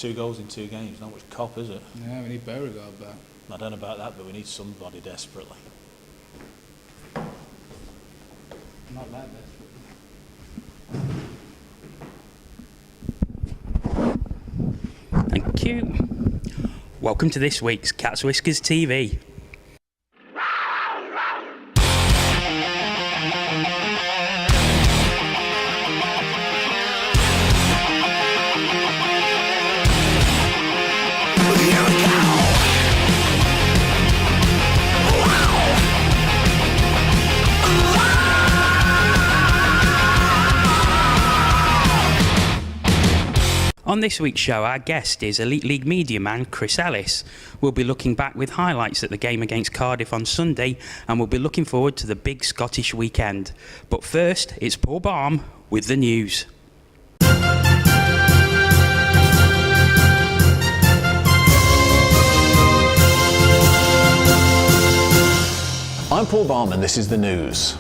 2 goals in 2 games. Not much cop, is it? Yeah, we need Beauregard back. I don't know about that, but we need somebody desperately. Not that desperate. Thank you. Welcome to this week's Cats Whiskers TV. On this week's show, our guest is Elite League media man Chris Ellis. We'll be looking back with highlights at the game against Cardiff on Sunday, and we'll be looking forward to the big Scottish weekend. But first, it's Paul Baum with the news. I'm Paul Baum and this is the news.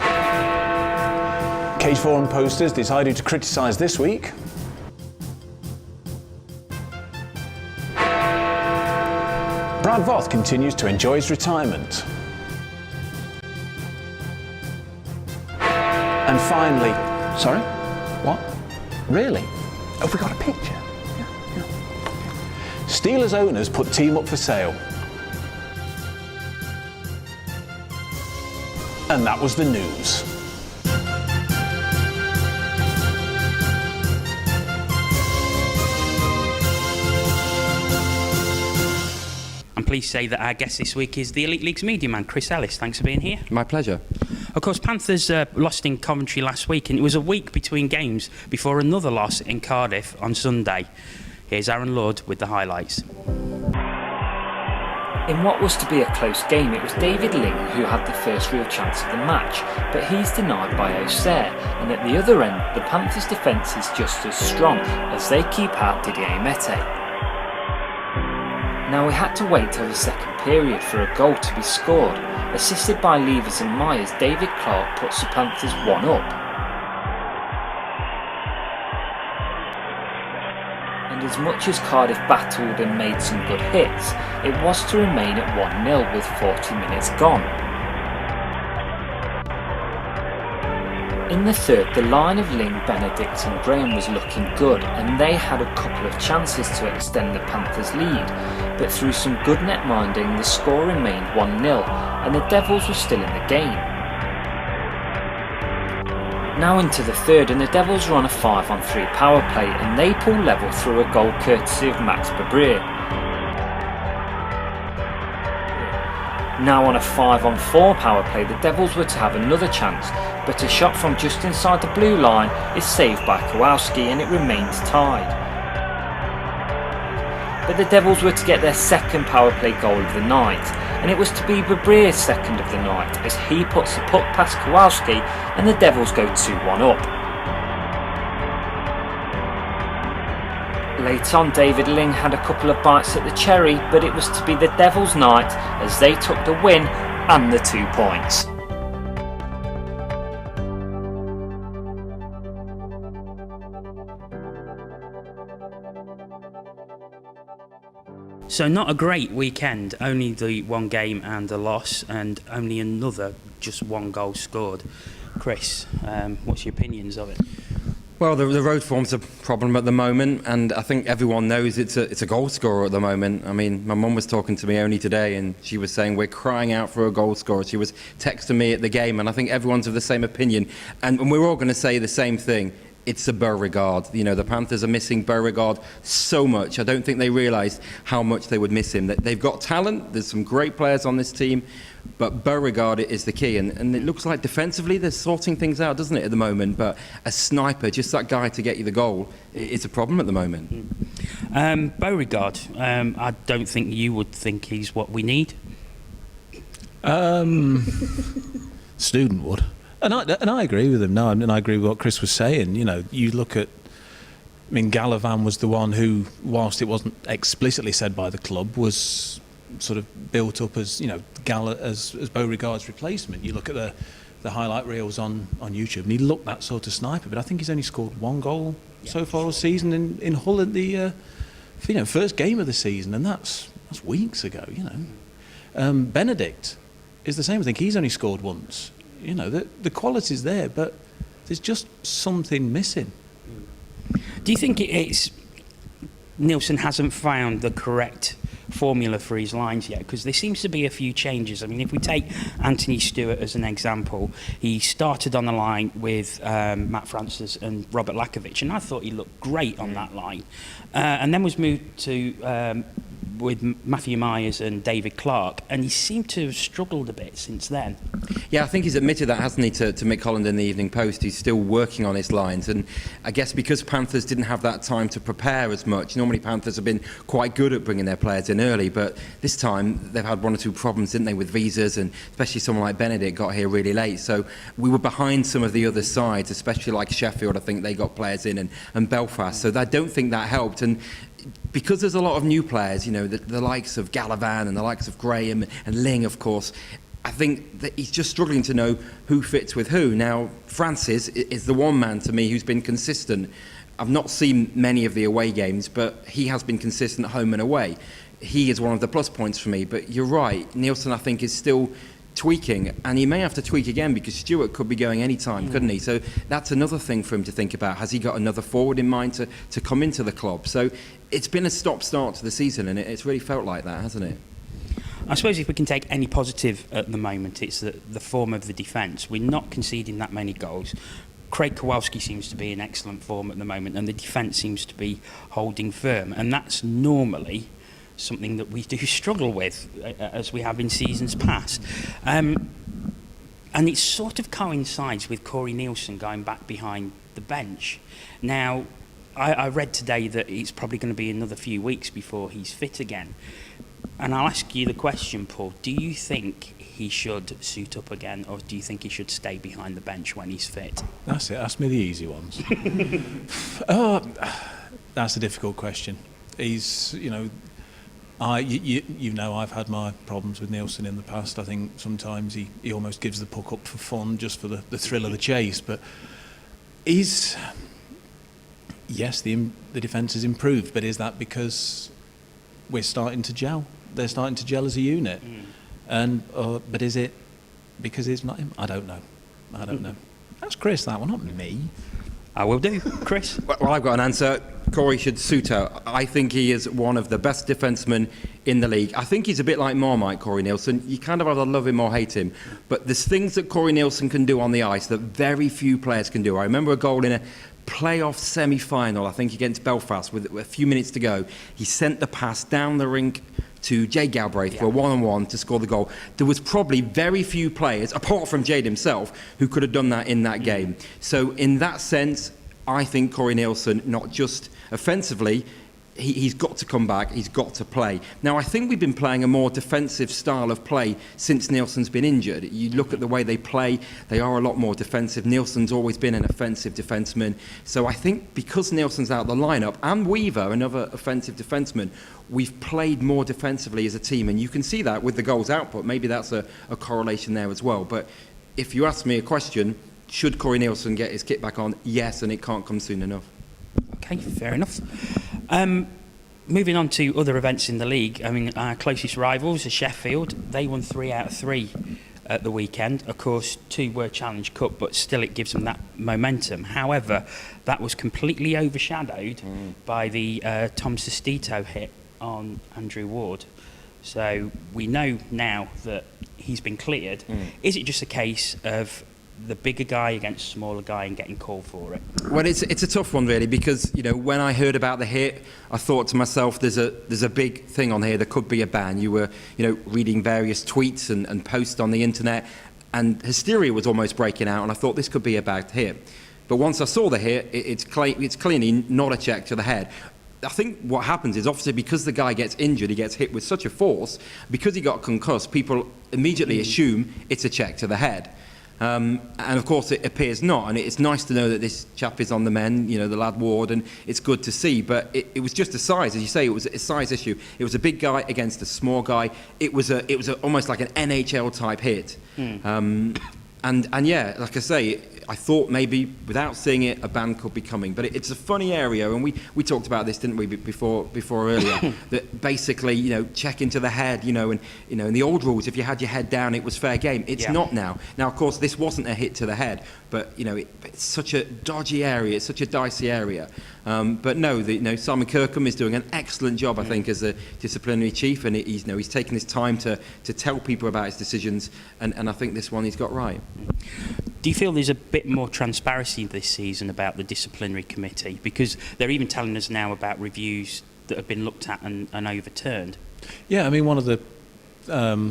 Cage Forum posters decided to criticise this week. Brad Voth continues to enjoy his retirement. And finally, sorry? What? Really? Have we got a picture? Yeah. Steelers owners put team up for sale. And that was the news. Please say that our guest this week is the Elite League's media man, Chris Ellis. Thanks for being here. My pleasure. Of course, Panthers lost in Coventry last week, and it was a week between games before another loss in Cardiff on Sunday. Here's Aaron Lord with the highlights. In what was to be a close game, it was David Ling who had the first real chance of the match, but he's denied by Auxerre, and at the other end, the Panthers' defence is just as strong as they keep out Didier Mete. Now we had to wait till the second period for a goal to be scored. Assisted by Levers and Myers, David Clark puts the Panthers 1 up. And as much as Cardiff battled and made some good hits, it was to remain at 1-0 with 40 minutes gone. In the third, the line of Ling, Benedict and Graham was looking good, and they had a couple of chances to extend the Panthers' lead, but through some good net minding the score remained 1-0 and the Devils were still in the game. Now into the third, and the Devils are on a 5-on-3 power play, and they pull level through a goal courtesy of Max Babrier. Now on a 5-on-4 power play, the Devils were to have another chance, but a shot from just inside the blue line is saved by Kowalski and it remains tied. But the Devils were to get their second power play goal of the night, and it was to be Babrier's second of the night as he puts the puck past Kowalski and the Devils go 2-1 up. Late on, David Ling had a couple of bites at the cherry, but it was to be the Devils' night as they took the win and the 2 points. So not a great weekend, only the one game and a loss, and only another just 1 goal scored. Chris, what's your opinions of it? Well, the road form's a problem at the moment, and I think everyone knows it's a goal scorer at the moment. I mean, my mum was talking to me only today, and she was saying we're crying out for a goal scorer. She was texting me at the game, and I think everyone's of the same opinion, and we're all going to say the same thing. It's a Beauregard. You know, the Panthers are missing Beauregard so much. I don't think they realised how much they would miss him. They've got talent. There's some great players on this team, but Beauregard is the key. And it looks like defensively they're sorting things out, doesn't it, at the moment? But a sniper, just that guy to get you the goal, it's a problem at the moment. Beauregard, I don't think you would think he's what we need. Student would. And I agree with him. No, and I agree with what Chris was saying. You know, you look at, I mean, Gallivan was the one who, whilst it wasn't explicitly said by the club, was sort of built up as, you know, as Beauregard's replacement. You look at the highlight reels on YouTube, and he looked that sort of sniper. But I think he's only scored 1 goal so far all season in Hull at the first game of the season, and that's weeks ago. Benedict is the same. I think he's only scored once. The quality's there, but there's just something missing. Do you think it's Nielsen hasn't found the correct formula for his lines yet? Because there seems to be a few changes. I mean, if we take Anthony Stewart as an example, he started on the line with Matt Francis and Robert Lakovic, and I thought he looked great on that line. And then was moved to with Matthew Myers and David Clark, and he seemed to have struggled a bit since then. Yeah, I think he's admitted that, hasn't he, to Mick Holland in the Evening Post. He's still working on his lines, and I guess because Panthers didn't have that time to prepare as much. Normally Panthers have been quite good at bringing their players in early, but this time they've had one or two problems, didn't they, with visas, and especially someone like Benedict got here really late. So we were behind some of the other sides, especially like Sheffield. I think they got players in, and Belfast. So I don't think that helped. And because there's a lot of new players, the likes of Gallivan and the likes of Graham and Ling, of course, I think that he's just struggling to know who fits with who. Now, Francis is the one man to me who's been consistent. I've not seen many of the away games, but he has been consistent home and away. He is one of the plus points for me. But you're right, Nielsen, I think, is still tweaking, and he may have to tweak again because Stewart could be going any time, couldn't he? So that's another thing for him to think about. Has he got another forward in mind to come into the club? So it's been a stop-start to the season, and it's really felt like that, hasn't it? I suppose if we can take any positive at the moment, it's the form of the defence. We're not conceding that many goals. Craig Kowalski seems to be in excellent form at the moment, and the defence seems to be holding firm, and that's normally something that we do struggle with, as we have in seasons past. And it sort of coincides with Corey Nielsen going back behind the bench. Now, I read today that it's probably going to be another few weeks before he's fit again. And I'll ask you the question, Paul. Do you think he should suit up again, or do you think he should stay behind the bench when he's fit? That's it. Ask me the easy ones. That's a difficult question. He's, I've had my problems with Nielsen in the past. I think sometimes he almost gives the puck up for fun, just for the thrill of the chase. But yes, the defence has improved, but is that because we're starting to gel? They're starting to gel as a unit. But is it because it's not him? I don't know. That's Chris, that one, not me. I will do. Chris? Well, I've got an answer. Corey should suit out. I think he is one of the best defencemen in the league. I think he's a bit like Marmite, Corey Nielsen. You kind of either love him or hate him. But there's things that Corey Nielsen can do on the ice that very few players can do. I remember a goal in a playoff semi-final, I think against Belfast, with a few minutes to go. He sent the pass down the rink to Jay Galbraith for a one-on-one to score the goal. There was probably very few players, apart from Jade himself, who could have done that in that game. So in that sense, I think Corey Nielsen, not just offensively, he's got to come back, he's got to play. Now, I think we've been playing a more defensive style of play since Nielsen's been injured. You look at the way they play, they are a lot more defensive. Nielsen's always been an offensive defenseman. So I think because Nielsen's out of the lineup, and Weaver, another offensive defenseman, we've played more defensively as a team. And you can see that with the goals output. Maybe that's a correlation there as well. But if you ask me a question, should Corey Nielsen get his kit back on? Yes, and it can't come soon enough. Okay, fair enough. Moving on to other events in the league, I mean, our closest rivals are Sheffield. They won 3 out of 3 at the weekend. Of course, 2 were Challenge Cup, but still it gives them that momentum. However, that was completely overshadowed by the Tom Sestito hit on Andrew Ward. So we know now that he's been cleared. Is it just a case of the bigger guy against smaller guy and getting called for it? Well, it's a tough one really, because when I heard about the hit, I thought to myself, there's a big thing on here. There could be a ban. You were reading various tweets and posts on the internet, and hysteria was almost breaking out, and I thought this could be a bad hit. But once I saw the hit, it's clearly not a check to the head. I think what happens is, obviously, because the guy gets injured, he gets hit with such a force, because he got concussed, people immediately assume it's a check to the head. And of course it appears not, and it's nice to know that this chap is on the mend, the lad Ward, and it's good to see, but it was just a size, as you say, it was a size issue. It was a big guy against a small guy. It was almost like an NHL type hit. And yeah, like I say, I thought maybe without seeing it, a ban could be coming. But it's a funny area, and we talked about this, didn't we, before earlier? That basically, check into the head, and in the old rules, if you had your head down, it was fair game. It's not now. Now, of course, this wasn't a hit to the head, but it's such a dodgy area, it's such a dicey area. But no, Simon Kirkham is doing an excellent job, I think, as a disciplinary chief, and he's taken his time to tell people about his decisions, and I think this one he's got right. Do you feel there's a bit more transparency this season about the disciplinary committee? Because they're even telling us now about reviews that have been looked at and overturned. Yeah, I mean, one of the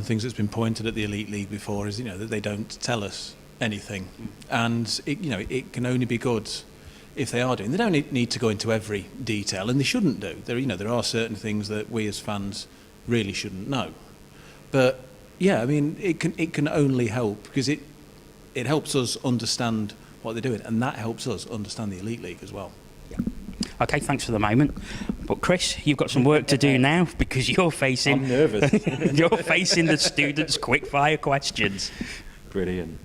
things that's been pointed at the Elite League before is, that they don't tell us anything. And, it can only be good if they are doing. They don't need to go into every detail, and they shouldn't do. There are certain things that we as fans really shouldn't know. But, yeah, I mean, it can only help, because it helps us understand what they're doing, and that helps us understand the Elite League as well. Yeah. Okay, thanks for the moment. But Chris, you've got some work to do now, because you're facing... I'm nervous. You're facing the students' quickfire questions. Brilliant.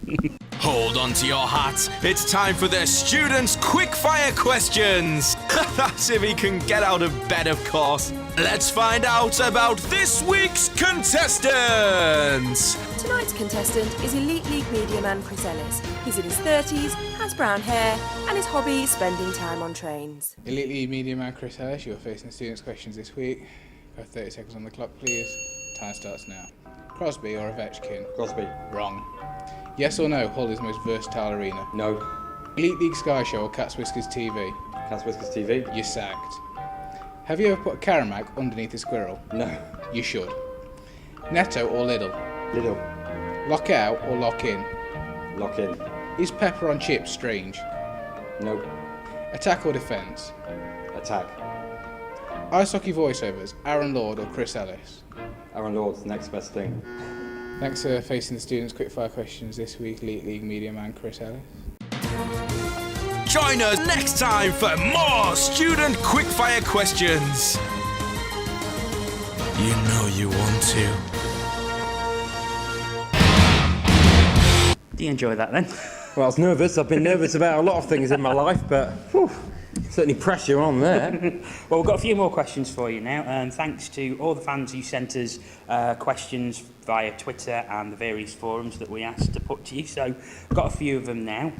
Hold on to your hats. It's time for the students' quickfire questions. That's if he can get out of bed, of course. Let's find out about this week's contestants. Tonight's contestant is Elite League media man Chris Ellis. He's in his 30s, has brown hair, and his hobby is spending time on trains. Elite League media man Chris Ellis, you're facing the students' questions this week. Got 30 seconds on the clock, please. Time starts now. Crosby or Ovechkin? Crosby. Wrong. Yes or no, Hull is the most versatile arena? No. Elite League Sky Show or Cat's Whiskers TV? Cat's Whiskers TV? You're sacked. Have you ever put a Karamak underneath a squirrel? No. You should. Netto or Lidl? Little. Lock out or lock in? Lock in. Is pepper on chips strange? No. Attack or defence? Attack. Ice hockey voiceovers, Aaron Lord or Chris Ellis? Aaron Lord's the next best thing. Thanks for facing the students' quickfire questions this week, Elite League media man Chris Ellis. Join us next time for more student quickfire questions. You know you want to. Do you enjoy that then? Well, I was nervous. I've been nervous about a lot of things in my life, but certainly pressure on there. Well, we've got a few more questions for you now, and thanks to all the fans who sent us questions via Twitter and the various forums that we asked to put to you. So, got a few of them now.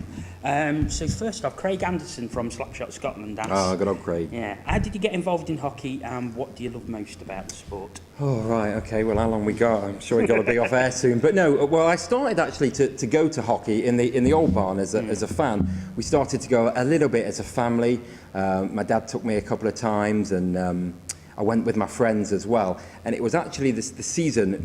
So first off, Craig Anderson from Slapshot Scotland asks... Oh, good old Craig. Yeah. How did you get involved in hockey, and what do you love most about the sport? Oh, right, OK. Well, how long we got? I'm sure we've got to be off air soon. But no, well, I started actually to go to hockey in the old barn as a fan. We started to go a little bit as a family. My dad took me a couple of times, and I went with my friends as well. And it was actually the season,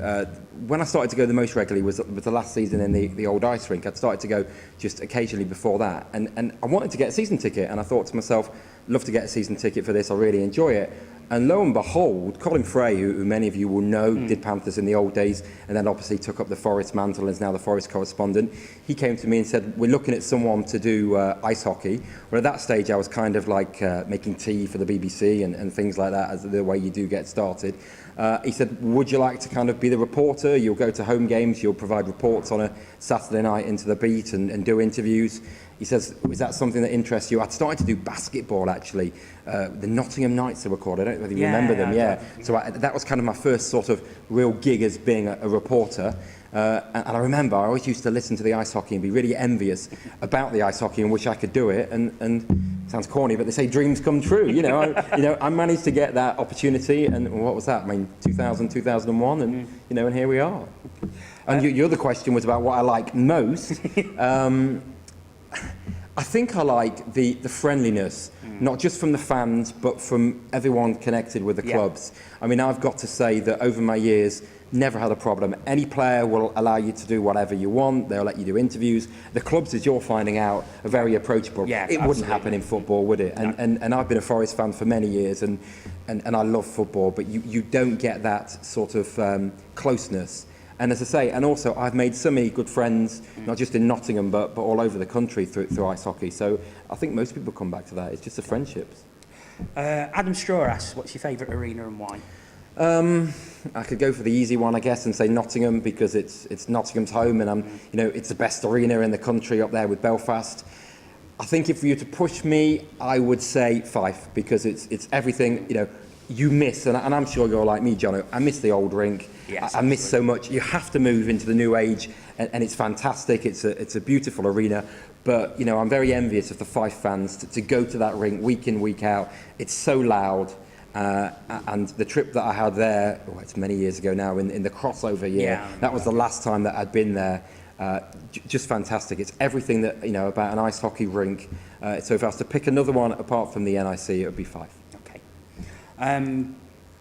when I started to go the most regularly was the last season in the old ice rink. I'd started to go just occasionally before that. And I wanted to get a season ticket, and I thought to myself, love to get a season ticket for this, I really enjoy it. And lo and behold, Colin Frey, who many of you will know, did Panthers in the old days, and then obviously took up the Forest mantle and is now the Forest correspondent. He came to me and said, we're looking at someone to do ice hockey. Well, at that stage, I was kind of like making tea for the BBC and things like that, as the way you do get started. He said, would you like to kind of be the reporter? You'll go to home games, you'll provide reports on a Saturday night into the beat and do interviews. He says, is that something that interests you? I'd started to do basketball, actually. The Nottingham Knights, they were called. I don't know whether you remember them. Yeah. So that was kind of my first sort of real gig as being a reporter. And I remember I always used to listen to the ice hockey and be really envious about the ice hockey and wish I could do it. And sounds corny, but they say dreams come true. I managed to get that opportunity. And what was that? I mean, 2000, 2001, and and here we are. And your other question was about what I like most. I think I like the friendliness, not just from the fans, but from everyone connected with the clubs. I mean, I've got to say that over my years, never had a problem. Any player will allow you to do whatever you want. They'll let you do interviews. The clubs, as you're finding out, are very approachable. Yeah, it wouldn't happen in football, would it? No. And I've been a Forest fan for many years, and I love football, but you don't get that sort of closeness. And as I say, and also I've made so many good friends, not just in Nottingham, but all over the country through ice hockey. So I think most people come back to that. It's just the friendships. Adam Straw asks, what's your favourite arena and why? I could go for the easy one, I guess, and say Nottingham, because it's Nottingham's home, and it's the best arena in the country up there with Belfast. I think if you were to push me, I would say Fife, because it's everything, you miss, and I'm sure you're like me, Jono, I miss the old rink. Yes, I miss so much. You have to move into the new age, and it's fantastic. It's a beautiful arena, but I'm very envious of the Fife fans to go to that rink week in, week out. It's so loud. And the trip that I had there, it's many years ago now, in the crossover year, that was the last time that I'd been there. Just fantastic. It's everything that, about an ice hockey rink. So if I was to pick another one apart from the NIC, it would be Fife. Okay.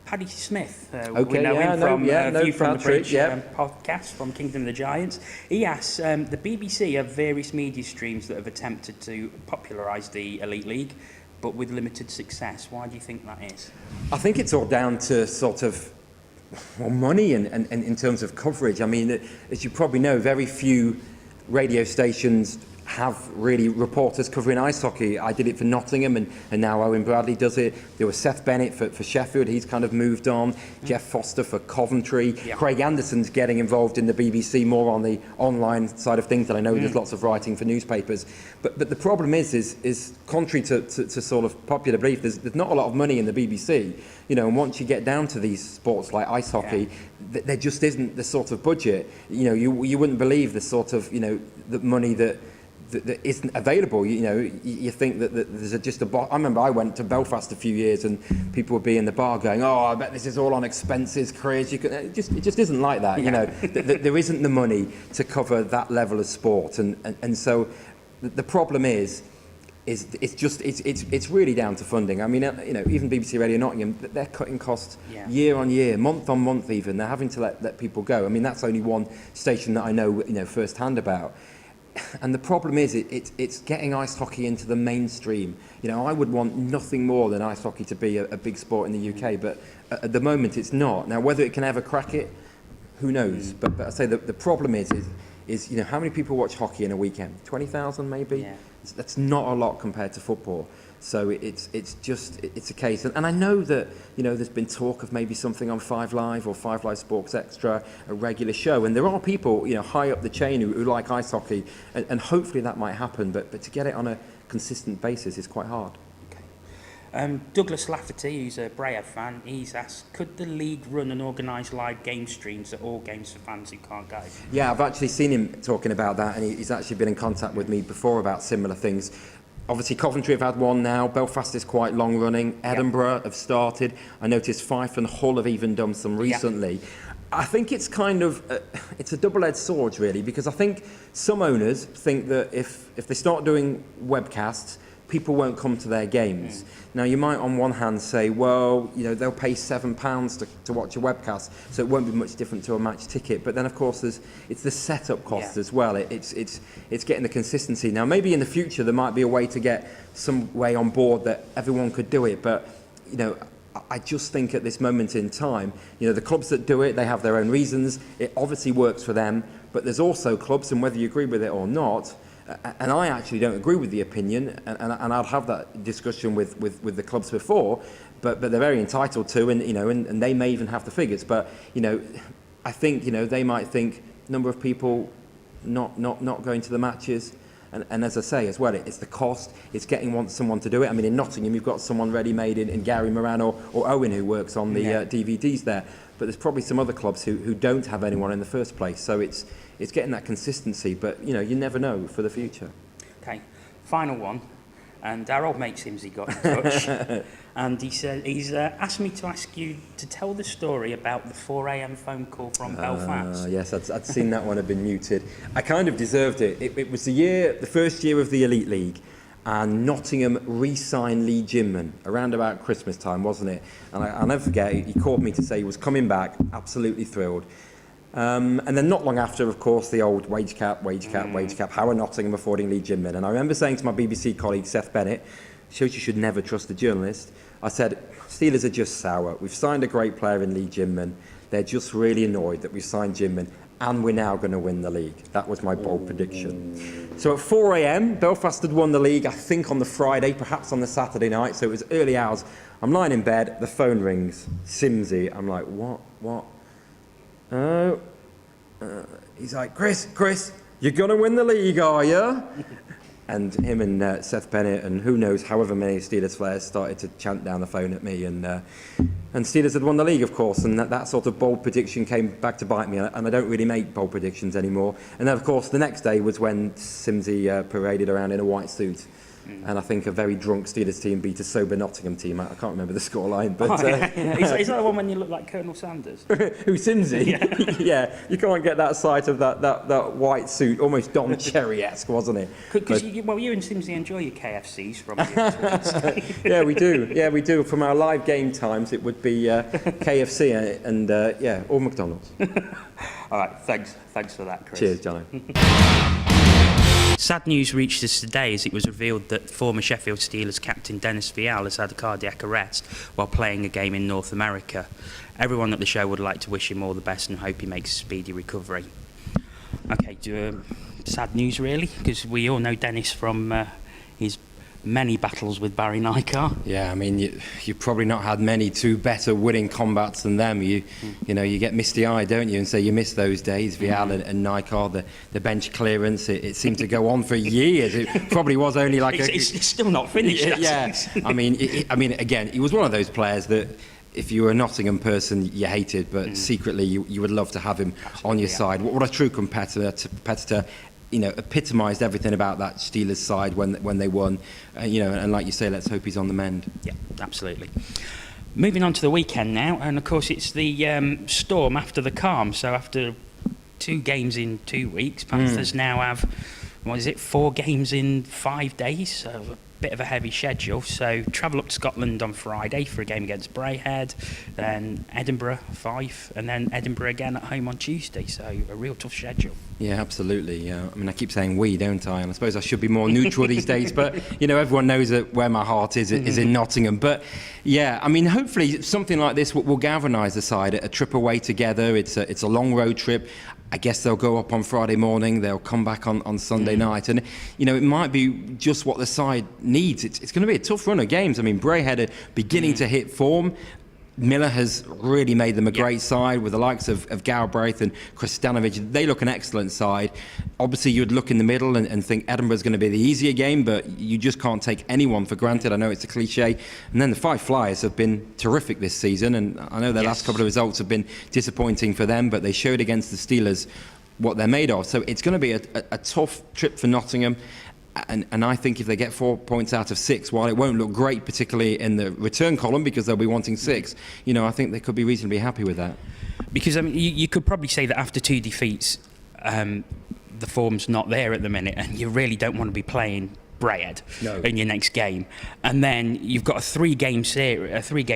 Paddy Smith, okay, we know him from View from the Patrick, Bridge podcast from Kingdom of the Giants. He asks, the BBC have various media streams that have attempted to popularise the Elite League, but with limited success. Why do you think that is? I think it's all down to sort of money and in terms of coverage. I mean, as you probably know, very few radio stations have really reporters covering ice hockey. I did it for Nottingham, and now Owen Bradley does it. There was Seth Bennett for Sheffield. He's kind of moved on. Jeff Foster for Coventry. Craig Anderson's getting involved in the BBC more on the online side of things, and I know there's lots of writing for newspapers. But the problem is contrary to sort of popular belief, there's not a lot of money in the BBC. And once you get down to these sports like ice hockey, there just isn't the sort of budget. You wouldn't believe the sort of, the money that isn't available. You think that there's just I remember I went to Belfast a few years, and people would be in the bar going, "Oh, I bet this is all on expenses, careers." It just isn't like that. There isn't the money to cover that level of sport, and so the problem is it's really down to funding. I mean, even BBC Radio Nottingham, they're cutting costs year on year, month on month even. They're having to let people go. I mean, that's only one station that I know firsthand about. And the problem is, it's getting ice hockey into the mainstream. I would want nothing more than ice hockey to be a big sport in the UK, but at the moment it's not. Now, whether it can ever crack it, who knows? But I say the problem is how many people watch hockey in a weekend? 20,000 maybe? Yeah. That's not a lot compared to football. So it's a case, and I know that there's been talk of maybe something on 5 Live or 5 Live Sports Extra, a regular show, and there are people high up the chain who like ice hockey, and hopefully that might happen. But to get it on a consistent basis is quite hard. Okay. Douglas Lafferty, who's a Braille fan, he's asked, could the league run and organise live game streams at all games for fans who can't go? Yeah, I've actually seen him talking about that, and he's actually been in contact with me before about similar things. Obviously, Coventry have had one now. Belfast is quite long running. Edinburgh have started. I noticed Fife and Hull have even done some recently. I think it's kind of it's a double-edged sword, really, because I think some owners think that if they start doing webcasts, people won't come to their games. Now, you might on one hand say, well, they'll pay £7 to watch a webcast, so it won't be much different to a match ticket. But then, of course, it's the setup cost as well. It's getting the consistency. Now, maybe in the future there might be a way to get some way on board that everyone could do it. But, I just think at this moment in time, the clubs that do it, they have their own reasons. It obviously works for them. But there's also clubs, and whether you agree with it or not, and I actually don't agree with the opinion, and I'd have that discussion with the clubs before, but they're very entitled to, and they may even have the figures. But I think they might think number of people not going to the matches, and as I say as well, it's the cost. It's getting someone to do it. I mean, in Nottingham you've got someone ready-made in Gary Moran or Owen who works on the DVDs there, but there's probably some other clubs who don't have anyone in the first place. So it's getting that consistency, but you never know for the future. Okay, final one, and our old mate Simsy got in touch, and he said he's asked me to ask you to tell the story about the 4 a.m. phone call from Belfast. Yes, I'd seen that one had been muted. I kind of deserved it. It was the first year of the Elite League, and Nottingham re-signed Lee Ginman around about Christmas time, wasn't it? And I'll never forget, he called me to say he was coming back, absolutely thrilled. And then not long after, of course, the old wage cap, how are Nottingham affording Lee Ginman? And I remember saying to my BBC colleague, Seth Bennett, shows you should never trust a journalist, I said, Steelers are just sour. We've signed a great player in Lee Ginman. They're just really annoyed that we've signed Ginman, and we're now going to win the league. That was my bold prediction. So at 4 a.m, Belfast had won the league, I think on the Friday, perhaps on the Saturday night, so it was early hours. I'm lying in bed, the phone rings, Simsy. I'm like, what? Oh, he's like, Chris, you're going to win the league, are you? And him and Seth Bennett and who knows, however many Steelers players started to chant down the phone at me. And Steelers had won the league, of course. And that sort of bold prediction came back to bite me. And I don't really make bold predictions anymore. And then, of course, the next day was when Simsy paraded around in a white suit. And I think a very drunk Steelers team beat a sober Nottingham team. I can't remember the scoreline, but Is that the one when you look like Colonel Sanders? Who, Simsy? Yeah, you can't get that sight of that white suit, almost Don Cherry-esque, wasn't it? Because you and Simsy enjoy your KFCs from here. Yeah, we do. Yeah, we do. From our live game times, it would be KFC and or McDonald's. All right, thanks for that, Chris. Cheers, Jono. Sad news reached us today as it was revealed that former Sheffield Steelers captain Dennis Vial has had a cardiac arrest while playing a game in North America. Everyone at the show would like to wish him all the best and hope he makes a speedy recovery. Okay, sad news really, because we all know Dennis from his many battles with Barry Nycar. Yeah, I mean, you've probably not had many two better winning combats than them. You know, you get misty-eyed, don't you, and say you miss those days. Vial and Nycar, the bench clearance, it seemed to go on for years. It probably was only like it's still not finished. Yeah, I mean, again, he was one of those players that if you were a Nottingham person, you hated, but secretly you would love to have him on your side. What a true competitor. You know, epitomised everything about that Steelers side when they won. And like you say, let's hope he's on the mend. Yeah, absolutely. Moving on to the weekend now, and of course it's the storm after the calm. So after 2 games in 2 weeks, Panthers now have, 4 games in 5 days. So a bit of a heavy schedule. So travel up to Scotland on Friday for a game against Braehead, then Edinburgh, Fife, and then Edinburgh again at home on Tuesday. So a real tough schedule. Yeah, absolutely. Yeah, I mean, I keep saying we, don't I? And I suppose I should be more neutral these days. But everyone knows that where my heart is in Nottingham. But yeah, I mean, hopefully something like this will galvanise the side. A trip away together. It's a long road trip. I guess they'll go up on Friday morning. They'll come back on Sunday night, and it might be just what the side needs. It's going to be a tough run of games. I mean, Braehead are beginning to hit form. Miller has really made them a great side with the likes of Galbraith and Chris Stanovich. They look an excellent side. Obviously, you'd look in the middle and think Edinburgh's going to be the easier game, but you just can't take anyone for granted. I know it's a cliche. And then the Fife Flyers have been terrific this season, and I know their last couple of results have been disappointing for them, but they showed against the Steelers what they're made of. So it's going to be a tough trip for Nottingham. And I think if they get 4 points out of 6, while it won't look great, particularly in the return column, because they'll be wanting 6, I think they could be reasonably happy with that. Because I mean, you could probably say that after 2 defeats, the form's not there at the minute, and you really don't want to be playing Braehead in your next game, and then you've got a 3-game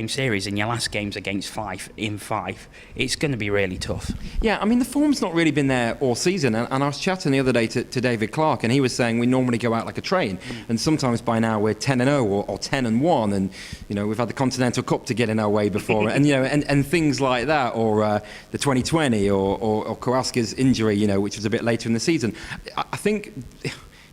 series, and your last game's against Fife in Fife. It's going to be really tough. Yeah, I mean, the form's not really been there all season, and I was chatting the other day to David Clark, and he was saying we normally go out like a train, and sometimes by now we're 10-0 or 10-1, and we've had the Continental Cup to get in our way before, and things like that, or the 2020 or Kowalski's injury, which was a bit later in the season. I think.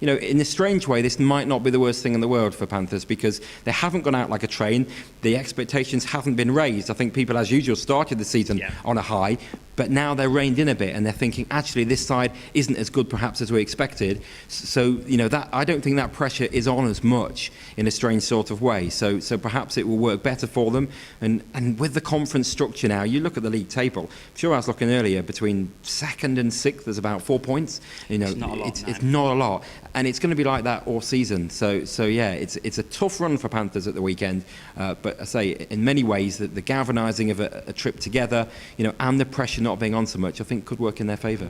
In a strange way, this might not be the worst thing in the world for Panthers, because they haven't gone out like a train. The expectations haven't been raised. I think people, as usual, started the season on a high, but now they're reined in a bit, and they're thinking, actually, this side isn't as good, perhaps, as we expected. So, that I don't think that pressure is on as much in a strange sort of way. So perhaps it will work better for them. And with the conference structure now, you look at the league table. I'm sure I was looking earlier, between 2nd and 6th, there's about 4 points. It's not a lot. It's not a lot. And it's going to be like that all season. So yeah, it's a tough run for Panthers at the weekend. But I say, in many ways, that the galvanising of a trip together, and the pressure not being on so much, I think could work in their favour.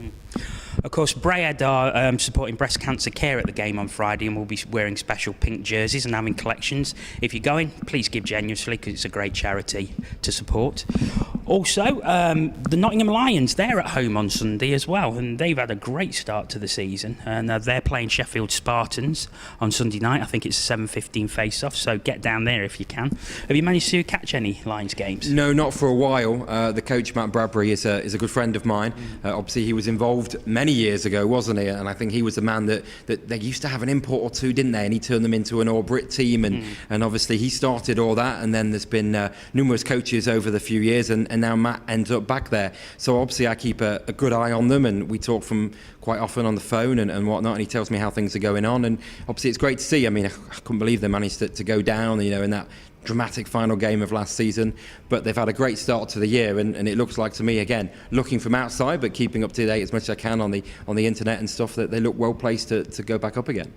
Of course, Braehead are supporting breast cancer care at the game on Friday, and will be wearing special pink jerseys and having collections. If you're going, please give generously, because it's a great charity to support. Also, the Nottingham Lions, they're at home on Sunday as well, and they've had a great start to the season. And they're playing Sheffield Spartans on Sunday night. I think it's a 7:15 face-off, so get down there if you can. Have you managed to catch any Lions games? No, not for a while. The coach, Matt Bradbury, is a good friend of mine. Obviously, he was involved many years ago, wasn't he? And I think he was the man that they used to have an import or two, didn't they? And he turned them into an all-Brit team. And obviously, he started all that. And then there's been numerous coaches over the few years. And now Matt ends up back there. So obviously, I keep a good eye on them. And we talk from quite often on the phone and whatnot. And he tells me how things are going on. And obviously, it's great to see. I mean, I couldn't believe they managed to go down, in that dramatic final game of last season, but they've had a great start to the year, and it looks like to me, again, looking from outside but keeping up to date as much as I can on the internet and stuff, that they look well placed to go back up again.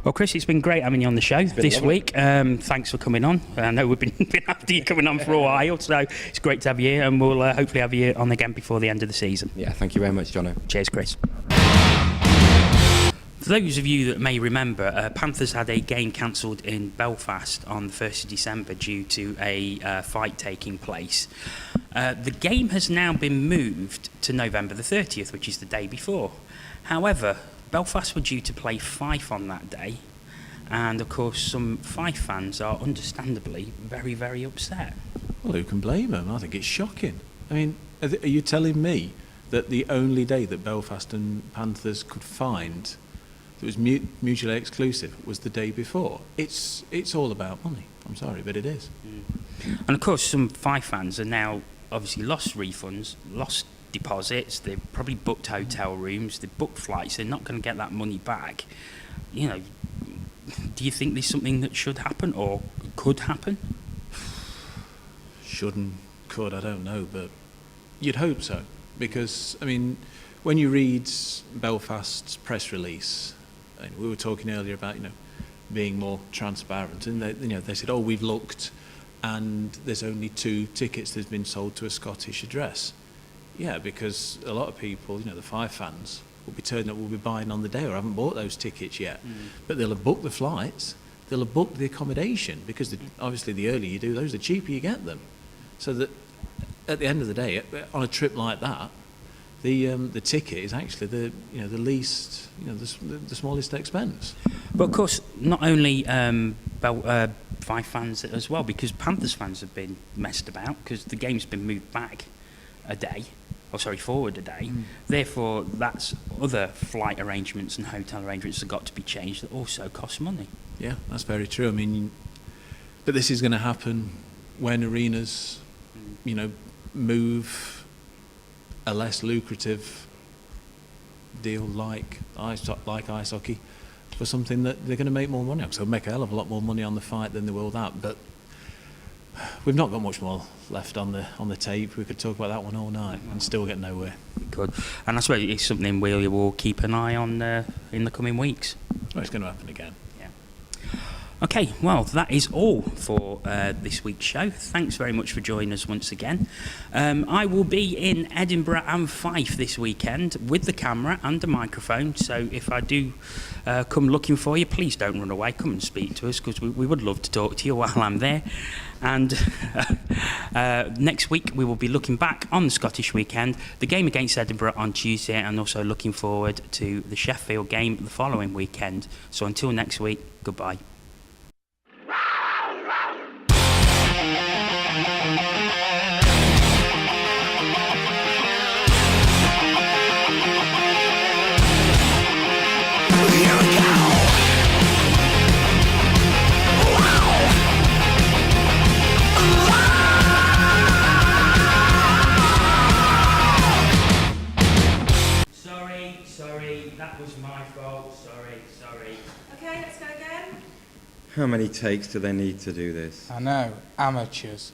Well, Chris, it's been great having you on the show this week. Thanks for coming on. I know we've been after you coming on for a while, so it's great to have you here, and we'll hopefully have you on again before the end of the season. Yeah, thank you very much, Jono. Cheers, Chris. For those of you that may remember, Panthers had a game cancelled in Belfast on the 1st of December due to a fight taking place. The game has now been moved to November the 30th, which is the day before. However, Belfast were due to play Fife on that day, and of course some Fife fans are understandably very, very upset. Well, who can blame them? I think it's shocking. I mean, are you telling me that the only day that Belfast and Panthers could find that was mutually exclusive was the day before? It's all about money. I'm sorry, but it is. And of course, some Fife fans are now obviously lost refunds, lost deposits. They've probably booked hotel rooms, they've booked flights. They're not going to get that money back. Do you think there's something that should happen or could happen? Should and could, I don't know, but you'd hope so, because I mean, when you read Belfast's press release, and we were talking earlier about being more transparent, and they said, we've looked and there's only 2 tickets that's been sold to a Scottish address. Yeah, because a lot of people, the Fife fans, will be turning up, will be buying on the day or haven't bought those tickets yet. But they'll have booked the flights, they'll have booked the accommodation, because obviously the earlier you do those, the cheaper you get them. So that at the end of the day, on a trip like that, the ticket is actually the least, the smallest expense. But of course, not only Fife fans as well, because Panthers fans have been messed about because the game's been moved back a day, forward a day. Therefore, that's other flight arrangements and hotel arrangements have got to be changed that also cost money. Yeah, that's very true. I mean, but this is going to happen when arenas, move a less lucrative deal like ice hockey for something that they're going to make more money on. So they'll make a hell of a lot more money on the fight than they will that. But we've not got much more left on the tape. We could talk about that one all night and still get nowhere. Good. And I suppose it's something we will keep an eye on in the coming weeks. Well, it's going to happen again. Okay, well, that is all for this week's show. Thanks very much for joining us once again. I will be in Edinburgh and Fife this weekend with the camera and a microphone, so if I do come looking for you, please don't run away. Come and speak to us, because we would love to talk to you while I'm there. And next week we will be looking back on the Scottish weekend, the game against Edinburgh on Tuesday, and also looking forward to the Sheffield game the following weekend. So until next week, goodbye. Sorry, that was my fault. Sorry. Okay, let's go again. How many takes do they need to do this? I know, amateurs.